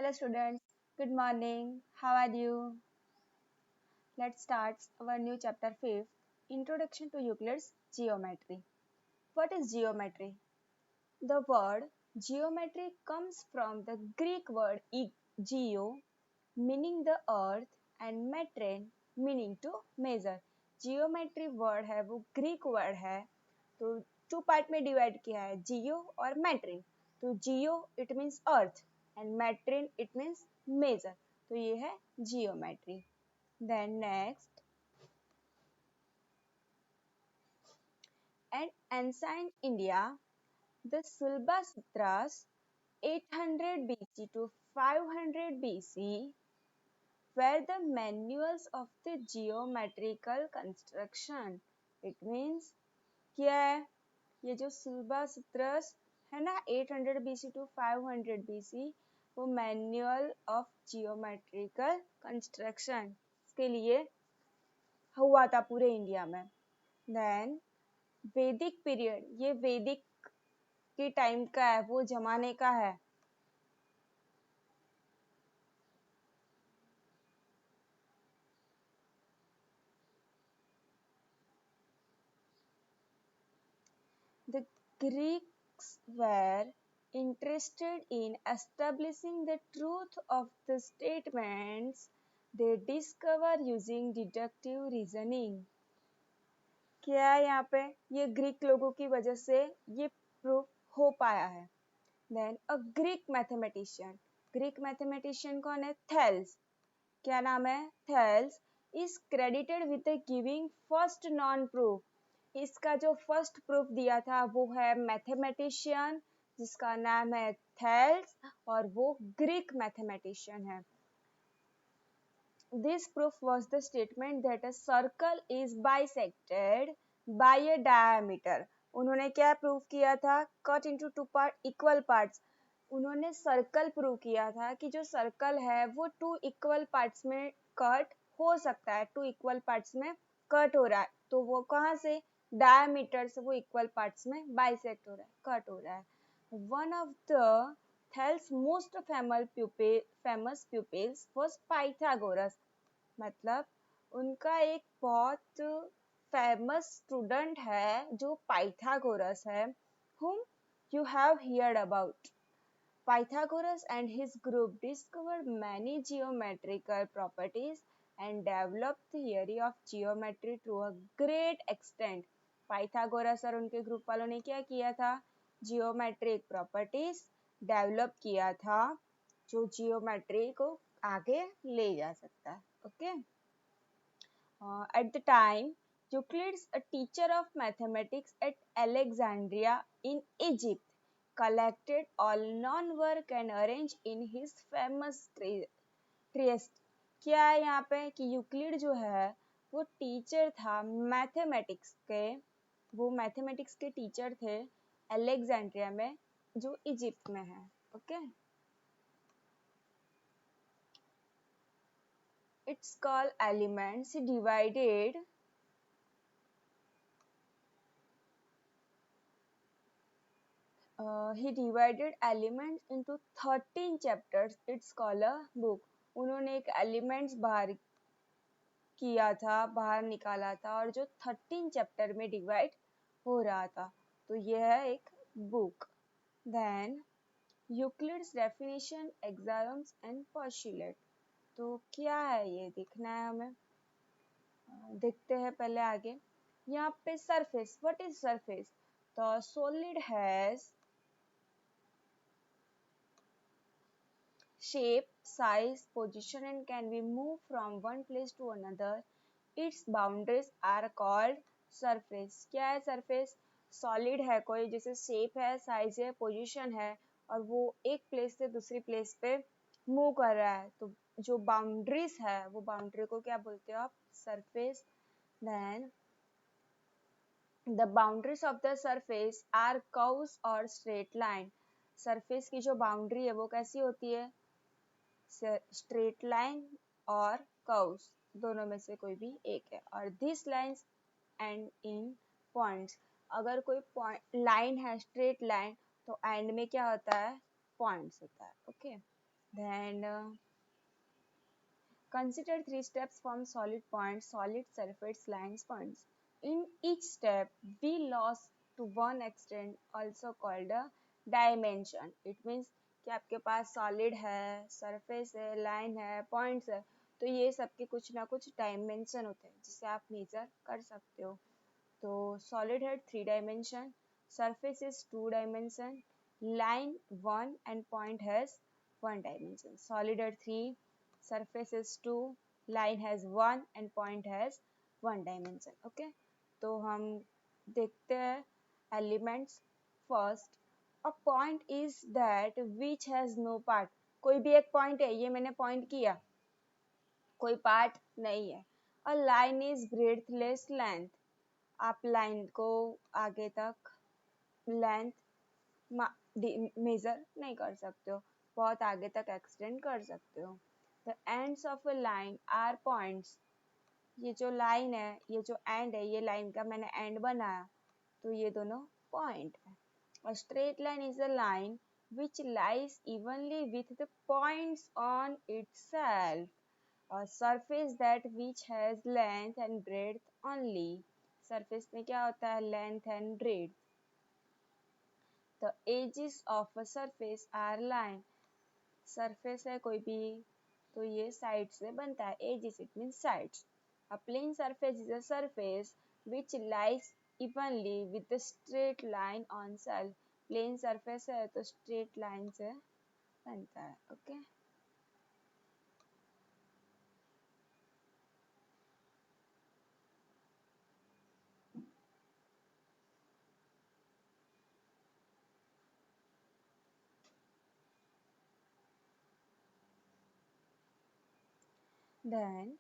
Hello students, good morning. How are you? Let's start our new chapter 5th, Introduction to Euclid's Geometry. What is geometry? The word geometry comes from the Greek word geo, meaning the earth, and metren, meaning to measure. Geometry word है वो Greek word है, तो two part में divide किया है, जियो और metron. तो geo it means earth and metron it means measure. तो ये है geometry. Then next, and ancient India the Sulba Sutras 800 BC to 500 BC were the manuals of the geometrical construction. It means क्या है ये जो सुल्बा सूत्रस है ना 800 BC to 500 BC, वो मैनुअल ऑफ जियोमेट्रिकल कंस्ट्रक्शन के लिए हुआ था पूरे इंडिया में. देन वैदिक पीरियड, ये वैदिक के टाइम का है, वो जमाने का है. The Greeks were interested in establishing the truth of the statements they discover using deductive reasoning. क्या है यहाँ पे, ये ग्रीक लोगों की वजह से ये प्रूफ हो पाया है. देन अ ग्रीक मैथमेटिशियन कौन है? थेल्स. क्या नाम है? Thales is credited with giving first non proof. इसका जो फर्स्ट प्रूफ दिया था वो है मैथमेटिशियन जिसका नाम है थेल्स, और वो ग्रीक मैथमेटिशियन है. This proof was the statement that a circle is bisected by a diameter. उन्होंने क्या प्रूफ किया था? Cut into two equal parts. उन्होंने सर्कल प्रूव किया था कि जो सर्कल है वो टू इक्वल पार्ट्स में कट हो सकता है, टू इक्वल पार्ट्स में कट हो रहा है. तो वो कहाँ से? डायमीटर से वो इक्वल पार्ट्स में बाइसेक्ट हो रहा है, कट हो रहा है. One of the Thales most famous pupils was Pythagoras. मतलब उनका एक बहुत फेमस स्टूडेंट है जो पाइथागोरस है, whom you have heard about. Pythagoras and his group discovered many geometrical properties and developed theory of geometry to a great extent. Pythagoras और उनके group वालों ने क्या किया था? जियोमेट्रिक प्रॉपर्टीज डेवलप किया था जो जियोमेट्री को आगे ले जा सकता है. Okay. At the time, Euclid, a teacher of mathematics at Alexandria in Egypt, collected all known work and arranged in his famous treatise. क्या है यहाँ पे कि यूक्लिड जो है वो टीचर था मैथमेटिक्स के, वो मैथमेटिक्स के टीचर थे अलेक्जेंड्रिया में जो इजिप्ट में है. Okay. It's called elements. He divided elements into 13 chapters. It's called a book. उन्होंने एक एलिमेंट्स बाहर किया था, बाहर निकाला था, और जो 13 चैप्टर में डिवाइड हो रहा था, तो यह है एक book. Then Euclid's definition, axioms and postulate. तो क्या है ये देखना है हमें. देखते हैं पहले आगे. यहाँ पे surface. What is surface? The solid has shape, size, position and can be moved from one place to another. Its boundaries are called surface. क्या है surface? सॉलिड है कोई, जैसे शेप है, साइज है, पोजीशन है, और वो एक प्लेस से दूसरी प्लेस पे मूव कर रहा है. तो जो बाउंड्रीज है वो बाउंड्री को क्या बोलते हो आप? Surface. Then the boundaries of the surface are curves और स्ट्रेट लाइन. सरफेस की जो बाउंड्री है वो कैसी होती है? स्ट्रेट लाइन और कर्व्स, दोनों में से कोई भी एक है. और this lines and in points. अगर कोई लाइन है स्ट्रेट लाइन, तो एंड में क्या होता है? पॉइंट्स होता है. Okay. Then consider three steps from solid points, solid surface lines points. In each step, we lost to one extent also called a dimension. It means कि आपके पास solid है, surface है, line है, points है, तो ये सबके कुछ ना कुछ dimension होते हैं जिसे आप measure कर सकते हो. तो solid है 3 dimension, surface is 2 dimension, line 1 and point has 1 dimension. Solid at 3, surface is 2, line has 1 and point has 1 dimension. Okay, तो हम देखते हैं elements. First, a point is that which has no part. कोई भी एक point है, ये मैंने point किया, कोई part नहीं है. A line is breadthless length. आप लाइन को आगे तक लेंथ मेजर नहीं कर सकते हो, बहुत आगे तक एक्सटेंड कर सकते हो. The ends of a line are points. ये जो लाइन है, ये जो एंड है, ये लाइन का मैंने एंड बनाया, तो ये दोनों पॉइंट है. A straight line is a line which lies evenly with the points on itself. A surface that which has length and breadth only. Surface में क्या होता है? Length and breadth. The edges of a surface are line. Surface है कोई भी, तो ये side से बनता है. Edges it means sides. A plane surface is a surface which lies evenly with the straight line on self. Plane surface है तो straight line से बनता है. Okay. Then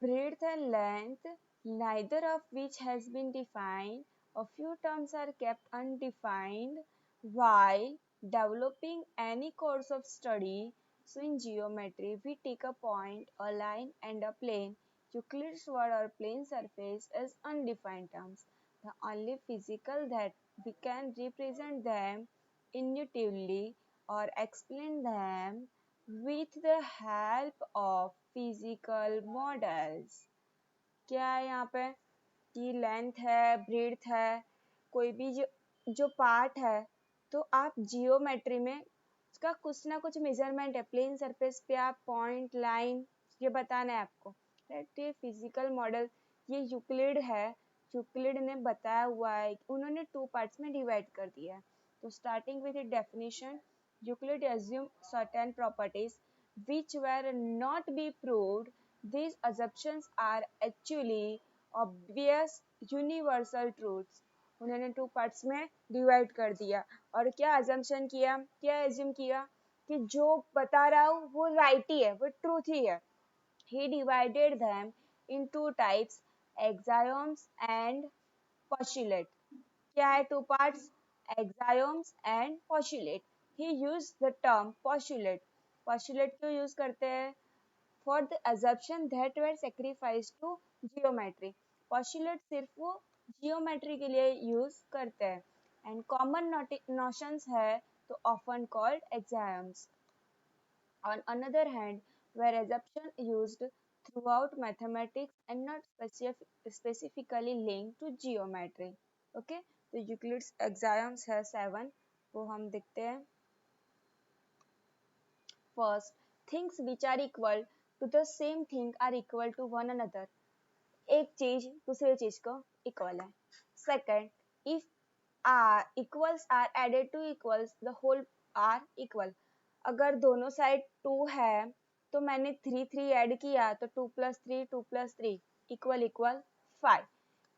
breadth and length, neither of which has been defined. A few terms are kept undefined while developing any course of study. So in geometry, we take a point, a line and a plane. Euclid's word or plane surface is undefined terms. The only physical that we can represent them intuitively or explain them with the help of physical models. क्या है यहाँ पे कि length है, breadth है, कोई भी जो पार्ट है, तो आप जियोमेट्री में उसका कुछ ना कुछ मेजरमेंट है. प्लेन सरफेस पे आप पॉइंट, लाइन, ये बताना है आपको. राइट, ये फिजिकल मॉडल, ये यूक्लिड है. यूक्लिड ने बताया हुआ है, उन्होंने 2 पार्ट्स में डिवाइड कर दिया है. तो starting with definition, Euclid assumed certain properties which were not be proved. These assumptions are actually obvious universal truths. उन्होंने 2 पार्ट्स में डिवाइड कर दिया. और क्या assumption किया, क्या assume किया कि जो बता रहा हूँ वो right ही है, वो truth ही है. He divided them in 2 types, axioms and postulate. क्या है 2 parts? Axioms and postulate. He used the term postulate. Postulate क्यों use करते हैं? For the assumption that were sacrificed to geometry. Postulate सिर्फ वो geometry के लिए use करते हैं. And common notions है तो often called axioms. On another hand, where assumption used throughout mathematics and not specifically linked to geometry. Okay, तो Euclid's axioms है 7, वो हम देखते हैं. First, things which are equal to the same thing are equal to one another. एक चीज दूसरे चीज को इक्वल है. Second, if equals are added to equals the whole are equal. अगर दोनों साइड 2 है तो मैंने 3 3 ऐड किया तो 2 + 3 2 + 3 equal equal 5.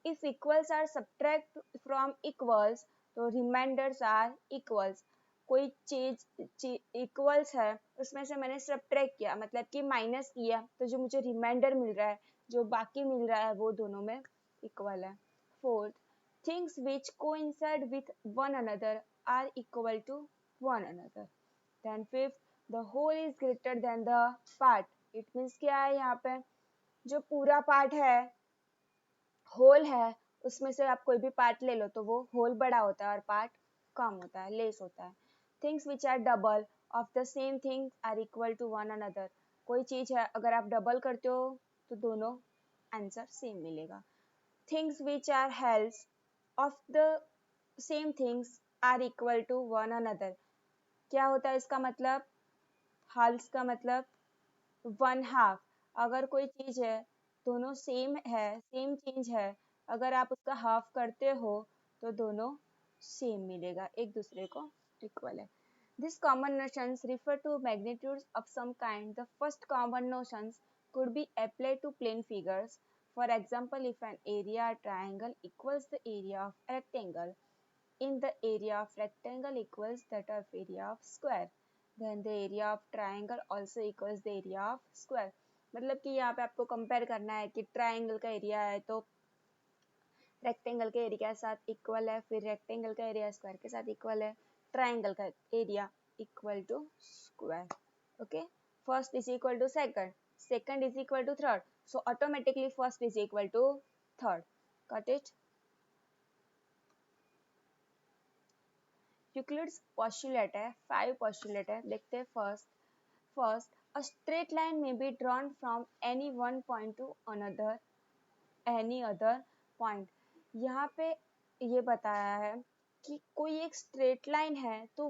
If equals are subtract from equals तो रिमाइंडर्स आर इक्वल्स. कोई चीज इक्वल्स है, उसमें से मैंने सब्ट्रैक्ट किया, मतलब कि माइनस किया, तो जो मुझे रिमाइंडर मिल रहा है, जो बाकी मिल रहा है, वो दोनों में इक्वल है. Fourth, things which coincide with one another are equal to one another. Then fifth, the whole is greater than the part. It means क्या है यहाँ पे, जो पूरा पार्ट है, होल है, उसमें से आप कोई भी पार्ट ले लो तो वो होल बड़ा होता है और पार्ट कम होता है, लेस होता है. Things which are double of the same thing are equal to one another. कोई चीज है अगर आप डबल करते हो तो दोनों आंसर सेम मिलेगा। Things which are halves of the same things are equal to one another. क्या होता है इसका मतलब? हाल्स का मतलब वन हाफ। अगर कोई चीज है दोनों सेम है, सेम चीज है, अगर आप उसका हाफ करते हो तो दोनों सेम मिलेगा, एक दूसरे को इक्वल है। These common notions refer to magnitudes of some kind. The first common notions could be applied to plane figures. For example, if an area triangle equals the area of a rectangle, in the area of rectangle equals that of area of square, then the area of triangle also equals the area of square. मतलब कि यहाँ पे आपको compare करना है कि triangle का area है तो रेक्टेंगल के एरिया के साथ इक्वल है, फिर रेक्टेंगल का एरिया स्क्वायर के साथ इक्वल है, ट्राइंगल का area equal to square. Okay, first is equal to second, second is equal to third, so automatically first is equal to third. Got it? Euclid's postulate है, 5 postulate है, देखते हैं। First a straight line may be drawn from any one point to another any other point. यहाँ पे ये बताया है कि कोई एक स्ट्रेट लाइन है तो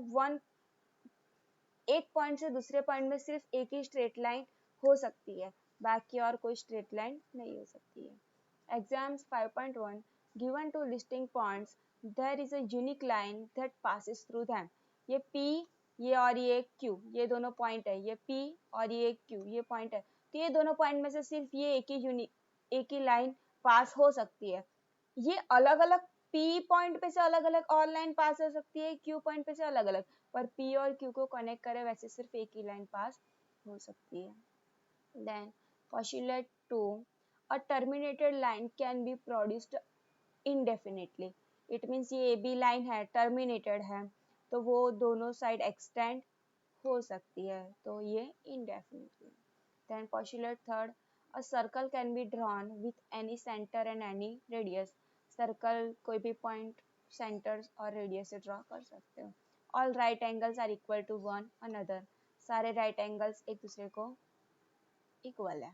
एक पॉइंट से दूसरे पॉइंट में सिर्फ एक ही स्ट्रेट लाइन हो सकती है, बाकी और कोई स्ट्रेट लाइन नहीं हो सकती है। Axioms 5.1 given two distinct points there is a unique line that passes through them. ये P ये और ये Q, ये दोनों पॉइंट है, ये P और ये Q ये पॉइंट है, तो ये दोनों पॉइंट में से सिर्फ ये एक ही लाइन पास हो सकती है। ये अलग अलग P पॉइंट पे से अलग अलग और लाइन पास हो सकती है, Q पॉइंट पे से अलग अलग, पर P और Q को कनेक्ट करे वैसे सिर्फ एक ही लाइन पास हो सकती है। Then postulate 2 a terminated line can be produced indefinitely। It means ये AB लाइन है, टर्मिनेटेड है, तो वो दोनों साइड एक्सटेंड हो सकती है, तो ये indefinitely। Then postulate third, a circle can be drawn with any center and any radius। Circle कोई भी पॉइंट सेंटर और रेडियस से ड्रॉ कर सकते हो। All right angles are equal to one another. सारे राइट एंगल्स एक दूसरे को इक्वल है।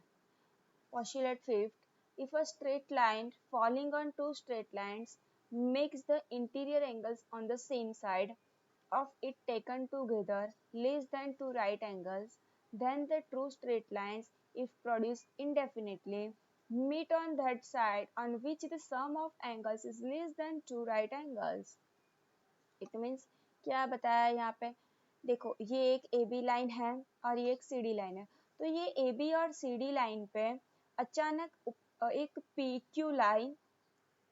Postulate fifth, if a straight line falling on two straight lines makes the interior angles on the same side of it taken together less than two right angles, then the true straight lines, if produced indefinitely, meet on that side on which the sum of angles is less than two right angles। It means क्या बताया यहाँ पे? देखो ये एक AB line है और ये एक CD लाइन है, तो ये AB और CD लाइन पे अचानक एक PQ लाइन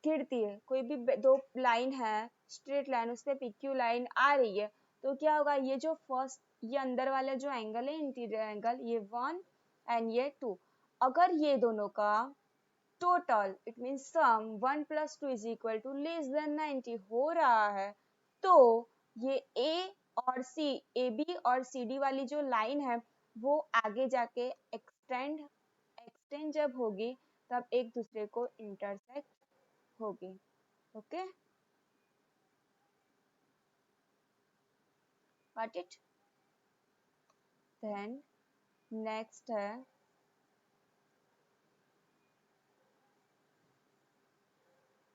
गिरती है। कोई भी दो लाइन है स्ट्रेट लाइन, उस पर PQ लाइन आ रही है, तो क्या होगा? ये जो फर्स्ट ये अंदर वाला जो एंगल है इंटीरियर एंगल, ये 1 एंड ये 2, अगर ये दोनों का total it mean sum 1 + 2 = less than 90 हो रहा है, तो ये ए और सी, ए बी और सी डी वाली जो लाइन है वो आगे जाके एक्सटेंड जब होगी तब एक दूसरे को इंटरसेक्ट होगी। Okay, got it? Then next है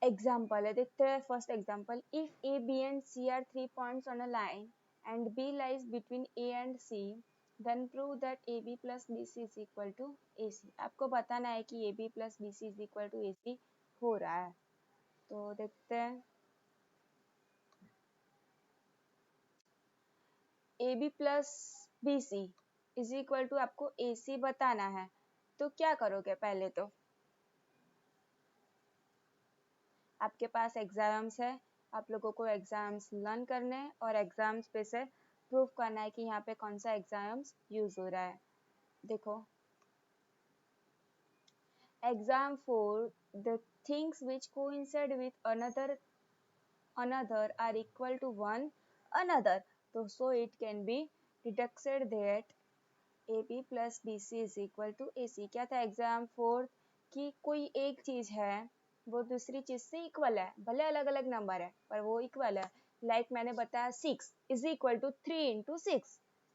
एग्जाम्पल है, देखते हैं first example. If A B and C are 3 points on a line and B lies between A and C, then prove that A B plus B C is equal to A C. आपको बताना है कि A B plus B C is equal to A C हो रहा है, तो देखते हैं। A B plus B C is equal to आपको ए सी बताना है, तो क्या करोगे? पहले तो आपके पास एग्जाम्स है, आप लोगों को एग्जाम्स लर्न करने हैं और एग्जाम्स पे से प्रूव करना है कि यहाँ पे कौन सा एग्जाम्स यूज हो रहा है। देखो exam 4, the things which coincide with another are equal to one another, so it can be deducted that AB plus BC is equal to AC। क्या था एग्जाम 4 कि कोई एक चीज है वो दूसरी चीज से इक्वल है, भले अलग अलग नंबर है पर वो इक्वल है, लाइक मैंने बताया 6 इज इक्वल टू 3 इंटू 6,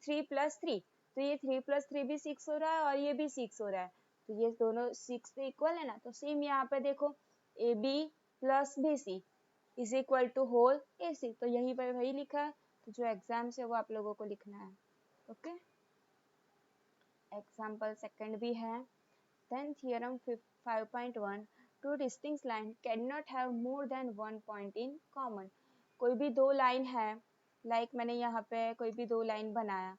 3 + 3, तो ये 3 + 3 भी 6 हो रहा है और ये भी 6 हो रहा है, तो ये दोनों 6 पे इक्वल है ना। तो सेम यहाँ पे देखो A B plus B C is equal to whole A C, तो यहीं पर वही लिखा है, तो जो एग्जाम से वो आप लोगों को लिखना है। ओके, एग्जाम्पल सेकंड भी है। Then theorem 5.1, two distinct line can not have more than one point in common. कोई भी दो लाइन है, लाइक मैंने यहाँ पे कोई भी दो लाइन बनाया,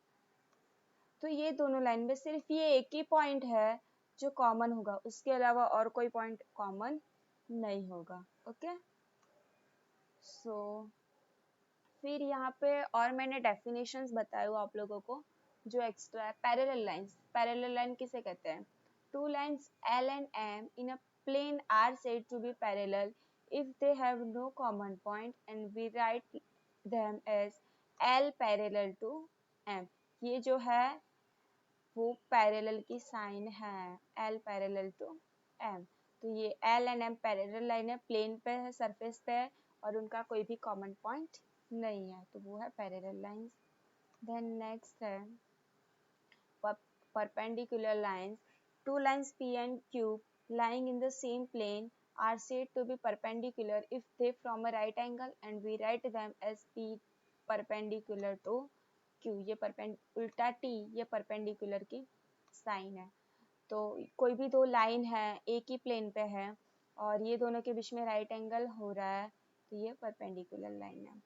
तो ये दोनों लाइन में सिर्फ ये एक ही पॉइंट है जो कॉमन होगा, उसके अलावा और कोई पॉइंट कॉमन नहीं होगा। ओके, सो फिर यहाँ पे और मैंने डेफिनेशंस बताए हो आप लोगों को जो एक्स्ट्रा है। पैरेलल लाइंस, पैरेलल लाइन किसे कहते हैं? Two lines L and M in a plane are said to be parallel if they have no common point and we write them as L parallel to M। ये जो है वो parallel की sign है, L parallel to M। तो ये L and M parallel line है, plane पे है, सरफेस पे है और उनका कोई भी कॉमन पॉइंट नहीं है, तो वो है पैरेलल लाइंस। देन नेक्स्ट है perpendicular lines. Two lines P and Q lying in the same plane are said to be perpendicular if they form a right angle and we write them as P perpendicular to Q। ये उल्टा T ये perpendicular की sign है। तो कोई भी दो line है एक ही प्लेन पे है और ये दोनों के बीच में राइट एंगल हो रहा है, तो ये परपेंडिकुलर लाइन है।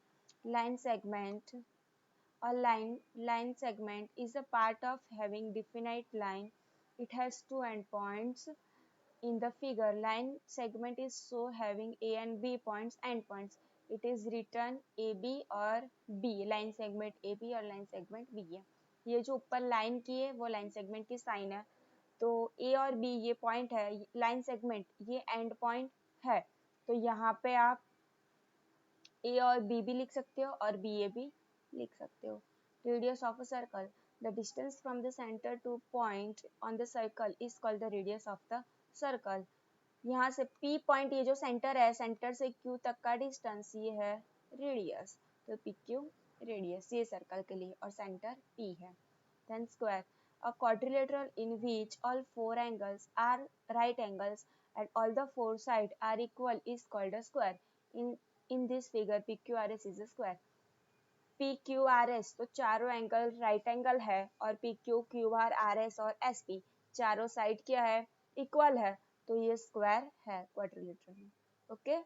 Line segment, a line segment is a part of having definite line. It has two endpoints. In the figure, line segment is so having A and B points endpoints. It is written AB और B, line segment AB और line segment B है। ये जो ऊपर line की है वो line segment की साइन है, तो A और B ये पॉइंट है, लाइन सेगमेंट ये एंड पॉइंट है, तो यहाँ पे आप A और B भी लिख सकते हो और BA भी लिख सकते हो। Radius of a circle, the distance from the center to point on the circle is called the radius of the circle। यहाँ से P पॉइंट ये जो सेंटर है, सेंटर से Q तक का डिस्टेंस ये है रेडियस, तो PQ रेडियस ये सर्कल के लिए और सेंटर P है। Then square, a quadrilateral in which all four angles are right angles and all the four sides are equal is called a square। In this figure PQRS is a square। PQRS तो चारों angle right angle है और PQ, QR, RS और SP चारों side क्या है? Equal है, तो ये स्क्वायर है quadrilateral. Okay,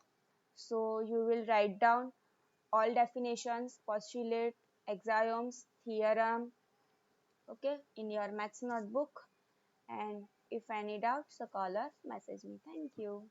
so you will write down all definitions, postulate, axioms, theorem, okay, in your maths notebook, and if any doubts, so call or message me. Thank you.